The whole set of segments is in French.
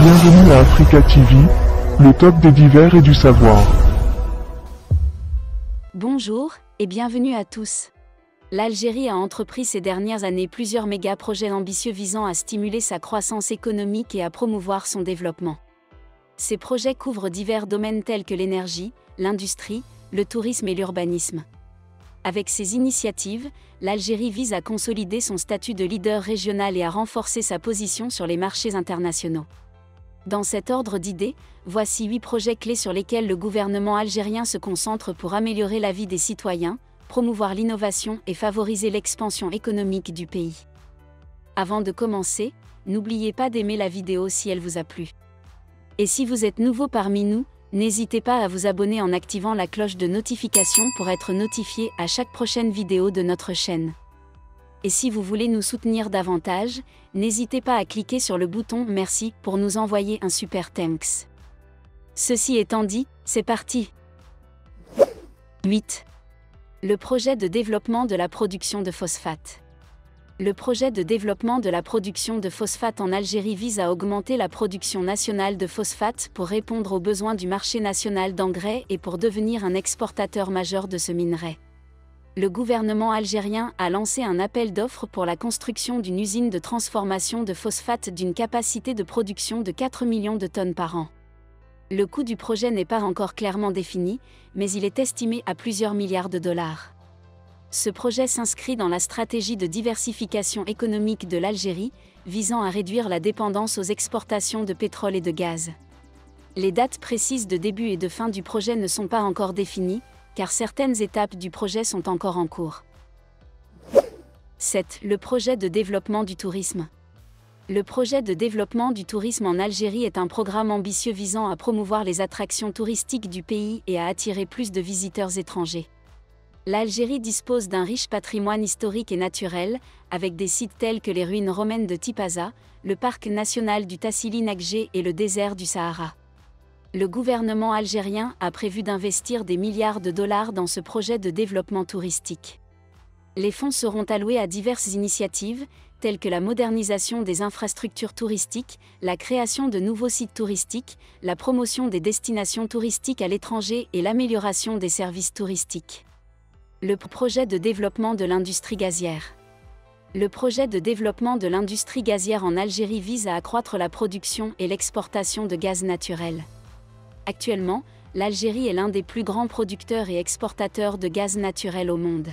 Bienvenue à Africa TV, le top des divers et du savoir. Bonjour, et bienvenue à tous. L'Algérie a entrepris ces dernières années plusieurs méga-projets ambitieux visant à stimuler sa croissance économique et à promouvoir son développement. Ces projets couvrent divers domaines tels que l'énergie, l'industrie, le tourisme et l'urbanisme. Avec ces initiatives, l'Algérie vise à consolider son statut de leader régional et à renforcer sa position sur les marchés internationaux. Dans cet ordre d'idées, voici 8 projets clés sur lesquels le gouvernement algérien se concentre pour améliorer la vie des citoyens, promouvoir l'innovation et favoriser l'expansion économique du pays. Avant de commencer, n'oubliez pas d'aimer la vidéo si elle vous a plu. Et si vous êtes nouveau parmi nous, n'hésitez pas à vous abonner en activant la cloche de notification pour être notifié à chaque prochaine vidéo de notre chaîne. Et si vous voulez nous soutenir davantage, n'hésitez pas à cliquer sur le bouton « Merci » pour nous envoyer un super thanks. Ceci étant dit, c'est parti. 8. Le projet de développement de la production de phosphate. Le projet de développement de la production de phosphate en Algérie vise à augmenter la production nationale de phosphate pour répondre aux besoins du marché national d'engrais et pour devenir un exportateur majeur de ce minerai. Le gouvernement algérien a lancé un appel d'offres pour la construction d'une usine de transformation de phosphate d'une capacité de production de 4 millions de tonnes par an. Le coût du projet n'est pas encore clairement défini, mais il est estimé à plusieurs milliards de dollars. Ce projet s'inscrit dans la stratégie de diversification économique de l'Algérie, visant à réduire la dépendance aux exportations de pétrole et de gaz. Les dates précises de début et de fin du projet ne sont pas encore définies, car certaines étapes du projet sont encore en cours. 7. Le projet de développement du tourisme. Le projet de développement du tourisme en Algérie est un programme ambitieux visant à promouvoir les attractions touristiques du pays et à attirer plus de visiteurs étrangers. L'Algérie dispose d'un riche patrimoine historique et naturel, avec des sites tels que les ruines romaines de Tipaza, le parc national du Tassili Nagé et le désert du Sahara. Le gouvernement algérien a prévu d'investir des milliards de dollars dans ce projet de développement touristique. Les fonds seront alloués à diverses initiatives, telles que la modernisation des infrastructures touristiques, la création de nouveaux sites touristiques, la promotion des destinations touristiques à l'étranger et l'amélioration des services touristiques. Le projet de développement de l'industrie gazière. Le projet de développement de l'industrie gazière en Algérie vise à accroître la production et l'exportation de gaz naturel. Actuellement, l'Algérie est l'un des plus grands producteurs et exportateurs de gaz naturel au monde.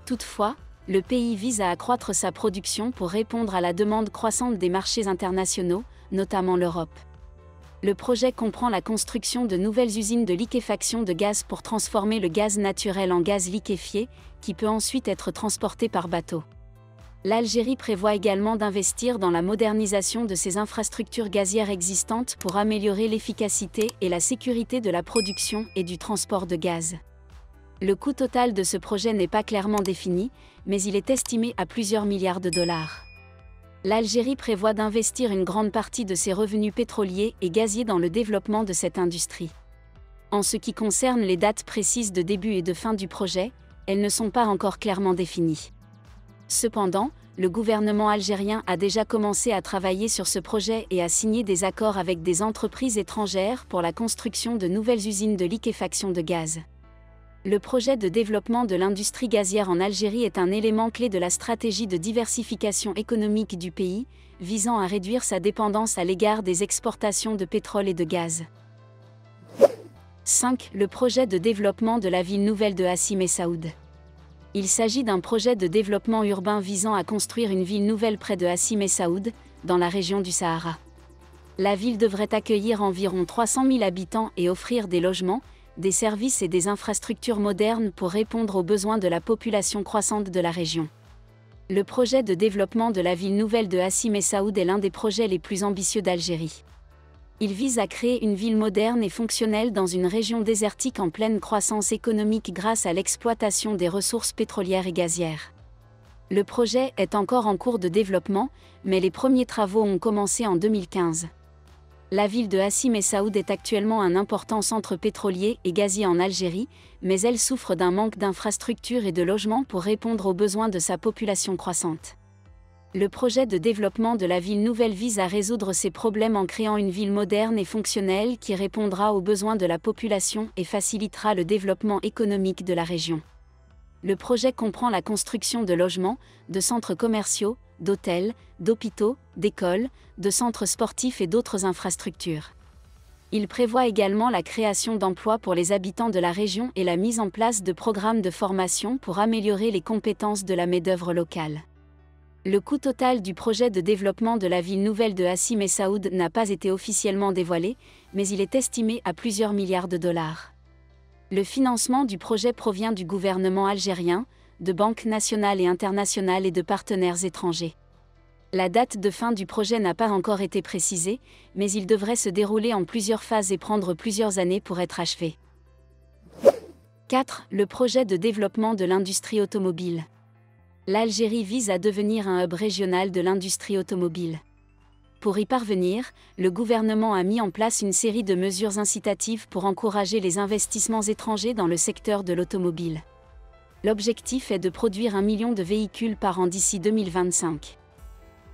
Toutefois, le pays vise à accroître sa production pour répondre à la demande croissante des marchés internationaux, notamment l'Europe. Le projet comprend la construction de nouvelles usines de liquéfaction de gaz pour transformer le gaz naturel en gaz liquéfié, qui peut ensuite être transporté par bateau. L'Algérie prévoit également d'investir dans la modernisation de ses infrastructures gazières existantes pour améliorer l'efficacité et la sécurité de la production et du transport de gaz. Le coût total de ce projet n'est pas clairement défini, mais il est estimé à plusieurs milliards de dollars. L'Algérie prévoit d'investir une grande partie de ses revenus pétroliers et gaziers dans le développement de cette industrie. En ce qui concerne les dates précises de début et de fin du projet, elles ne sont pas encore clairement définies. Cependant, le gouvernement algérien a déjà commencé à travailler sur ce projet et a signé des accords avec des entreprises étrangères pour la construction de nouvelles usines de liquéfaction de gaz. Le projet de développement de l'industrie gazière en Algérie est un élément clé de la stratégie de diversification économique du pays, visant à réduire sa dépendance à l'égard des exportations de pétrole et de gaz. 5. Le projet de développement de la ville nouvelle de Hassim et Saoud. Il s'agit d'un projet de développement urbain visant à construire une ville nouvelle près de Hassim et Saoud, dans la région du Sahara. La ville devrait accueillir environ 300 000 habitants et offrir des logements, des services et des infrastructures modernes pour répondre aux besoins de la population croissante de la région. Le projet de développement de la ville nouvelle de Hassim et Saoud est l'un des projets les plus ambitieux d'Algérie. Il vise à créer une ville moderne et fonctionnelle dans une région désertique en pleine croissance économique grâce à l'exploitation des ressources pétrolières et gazières. Le projet est encore en cours de développement, mais les premiers travaux ont commencé en 2015. La ville de Hassim et Saoud est actuellement un important centre pétrolier et gazier en Algérie, mais elle souffre d'un manque d'infrastructures et de logements pour répondre aux besoins de sa population croissante. Le projet de développement de la ville nouvelle vise à résoudre ces problèmes en créant une ville moderne et fonctionnelle qui répondra aux besoins de la population et facilitera le développement économique de la région. Le projet comprend la construction de logements, de centres commerciaux, d'hôtels, d'hôpitaux, d'écoles, de centres sportifs et d'autres infrastructures. Il prévoit également la création d'emplois pour les habitants de la région et la mise en place de programmes de formation pour améliorer les compétences de la main-d'œuvre locale. Le coût total du projet de développement de la ville nouvelle de Hassi Messaoud n'a pas été officiellement dévoilé, mais il est estimé à plusieurs milliards de dollars. Le financement du projet provient du gouvernement algérien, de banques nationales et internationales et de partenaires étrangers. La date de fin du projet n'a pas encore été précisée, mais il devrait se dérouler en plusieurs phases et prendre plusieurs années pour être achevé. 4. Le projet de développement de l'industrie automobile. L'Algérie vise à devenir un hub régional de l'industrie automobile. Pour y parvenir, le gouvernement a mis en place une série de mesures incitatives pour encourager les investissements étrangers dans le secteur de l'automobile. L'objectif est de produire 1 million de véhicules par an d'ici 2025.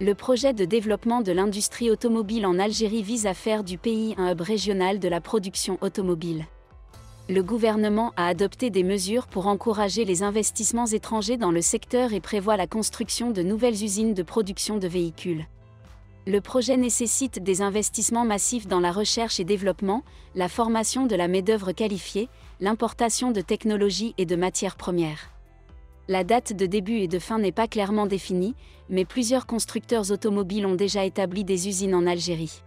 Le projet de développement de l'industrie automobile en Algérie vise à faire du pays un hub régional de la production automobile. Le gouvernement a adopté des mesures pour encourager les investissements étrangers dans le secteur et prévoit la construction de nouvelles usines de production de véhicules. Le projet nécessite des investissements massifs dans la recherche et développement, la formation de la main-d'œuvre qualifiée, l'importation de technologies et de matières premières. La date de début et de fin n'est pas clairement définie, mais plusieurs constructeurs automobiles ont déjà établi des usines en Algérie.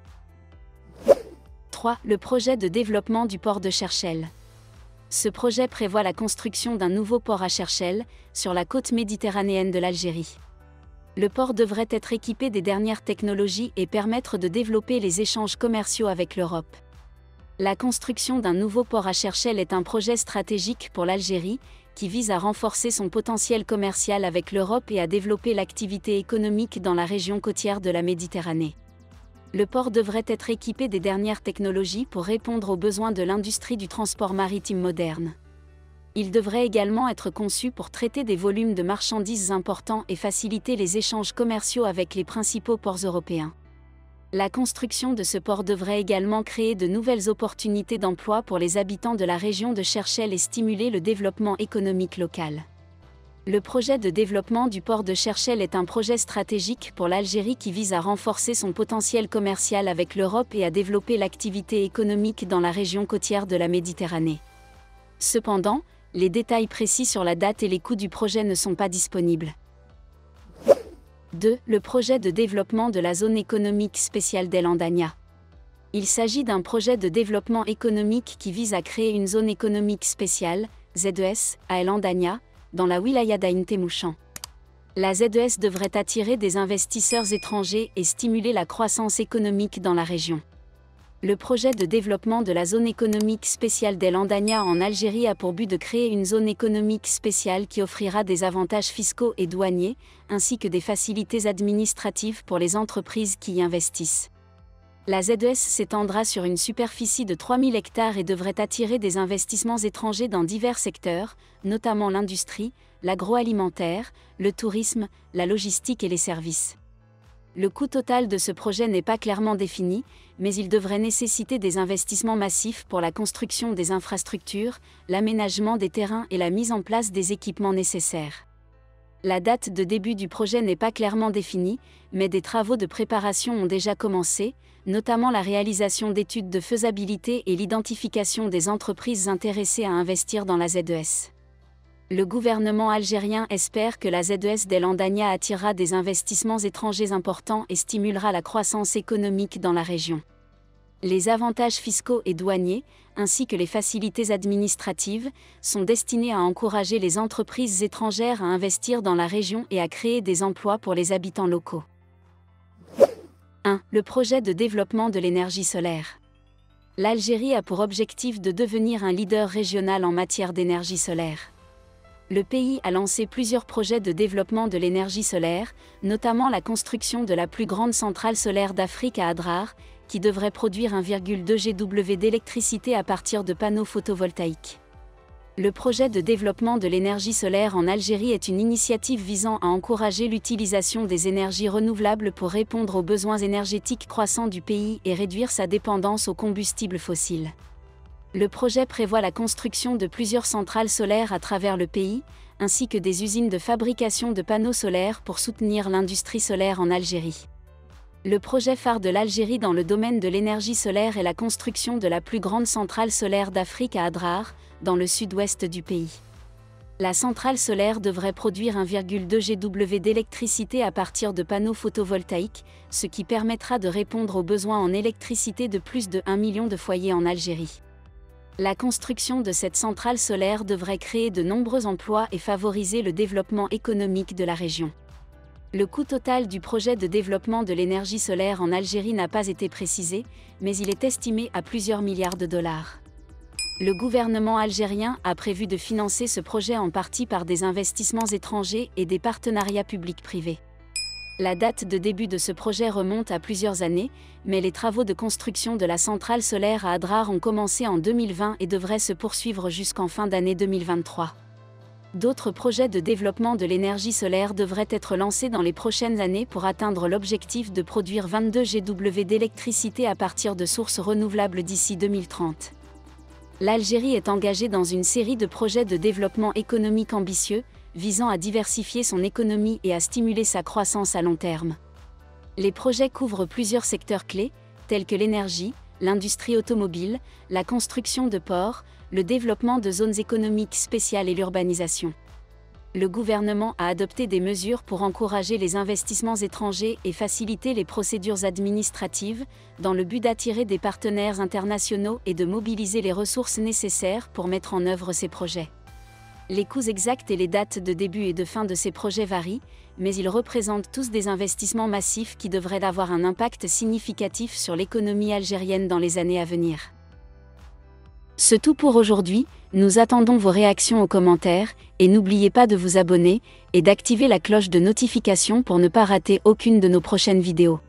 3. Le projet de développement du port de Cherchell. Ce projet prévoit la construction d'un nouveau port à Cherchell, sur la côte méditerranéenne de l'Algérie. Le port devrait être équipé des dernières technologies et permettre de développer les échanges commerciaux avec l'Europe. La construction d'un nouveau port à Cherchell est un projet stratégique pour l'Algérie, qui vise à renforcer son potentiel commercial avec l'Europe et à développer l'activité économique dans la région côtière de la Méditerranée. Le port devrait être équipé des dernières technologies pour répondre aux besoins de l'industrie du transport maritime moderne. Il devrait également être conçu pour traiter des volumes de marchandises importants et faciliter les échanges commerciaux avec les principaux ports européens. La construction de ce port devrait également créer de nouvelles opportunités d'emploi pour les habitants de la région de Cherchell et stimuler le développement économique local. Le projet de développement du port de Cherchell est un projet stratégique pour l'Algérie qui vise à renforcer son potentiel commercial avec l'Europe et à développer l'activité économique dans la région côtière de la Méditerranée. Cependant, les détails précis sur la date et les coûts du projet ne sont pas disponibles. 2. Le projet de développement de la zone économique spéciale d'El Andania. Il s'agit d'un projet de développement économique qui vise à créer une zone économique spéciale, ZES, à El Andania, dans la wilaya d'Ain Témouchan. La ZES devrait attirer des investisseurs étrangers et stimuler la croissance économique dans la région. Le projet de développement de la zone économique spéciale d'El Andania en Algérie a pour but de créer une zone économique spéciale qui offrira des avantages fiscaux et douaniers, ainsi que des facilités administratives pour les entreprises qui y investissent. La ZES s'étendra sur une superficie de 3000 hectares et devrait attirer des investissements étrangers dans divers secteurs, notamment l'industrie, l'agroalimentaire, le tourisme, la logistique et les services. Le coût total de ce projet n'est pas clairement défini, mais il devrait nécessiter des investissements massifs pour la construction des infrastructures, l'aménagement des terrains et la mise en place des équipements nécessaires. La date de début du projet n'est pas clairement définie, mais des travaux de préparation ont déjà commencé, notamment la réalisation d'études de faisabilité et l'identification des entreprises intéressées à investir dans la ZES. Le gouvernement algérien espère que la ZES d'El Andania attirera des investissements étrangers importants et stimulera la croissance économique dans la région. Les avantages fiscaux et douaniers, ainsi que les facilités administratives, sont destinés à encourager les entreprises étrangères à investir dans la région et à créer des emplois pour les habitants locaux. 1. Le projet de développement de l'énergie solaire. L'Algérie a pour objectif de devenir un leader régional en matière d'énergie solaire. Le pays a lancé plusieurs projets de développement de l'énergie solaire, notamment la construction de la plus grande centrale solaire d'Afrique à Adrar, qui devrait produire 1,2 GW d'électricité à partir de panneaux photovoltaïques. Le projet de développement de l'énergie solaire en Algérie est une initiative visant à encourager l'utilisation des énergies renouvelables pour répondre aux besoins énergétiques croissants du pays et réduire sa dépendance aux combustibles fossiles. Le projet prévoit la construction de plusieurs centrales solaires à travers le pays, ainsi que des usines de fabrication de panneaux solaires pour soutenir l'industrie solaire en Algérie. Le projet phare de l'Algérie dans le domaine de l'énergie solaire est la construction de la plus grande centrale solaire d'Afrique à Adrar, dans le sud-ouest du pays. La centrale solaire devrait produire 1,2 GW d'électricité à partir de panneaux photovoltaïques, ce qui permettra de répondre aux besoins en électricité de plus de 1 million de foyers en Algérie. La construction de cette centrale solaire devrait créer de nombreux emplois et favoriser le développement économique de la région. Le coût total du projet de développement de l'énergie solaire en Algérie n'a pas été précisé, mais il est estimé à plusieurs milliards de dollars. Le gouvernement algérien a prévu de financer ce projet en partie par des investissements étrangers et des partenariats publics-privés. La date de début de ce projet remonte à plusieurs années, mais les travaux de construction de la centrale solaire à Adrar ont commencé en 2020 et devraient se poursuivre jusqu'en fin d'année 2023. D'autres projets de développement de l'énergie solaire devraient être lancés dans les prochaines années pour atteindre l'objectif de produire 22 GW d'électricité à partir de sources renouvelables d'ici 2030. L'Algérie est engagée dans une série de projets de développement économique ambitieux, visant à diversifier son économie et à stimuler sa croissance à long terme. Les projets couvrent plusieurs secteurs clés, tels que l'énergie, l'industrie automobile, la construction de ports, le développement de zones économiques spéciales et l'urbanisation. Le gouvernement a adopté des mesures pour encourager les investissements étrangers et faciliter les procédures administratives, dans le but d'attirer des partenaires internationaux et de mobiliser les ressources nécessaires pour mettre en œuvre ces projets. Les coûts exacts et les dates de début et de fin de ces projets varient, mais ils représentent tous des investissements massifs qui devraient avoir un impact significatif sur l'économie algérienne dans les années à venir. C'est tout pour aujourd'hui, nous attendons vos réactions aux commentaires, et n'oubliez pas de vous abonner, et d'activer la cloche de notification pour ne pas rater aucune de nos prochaines vidéos.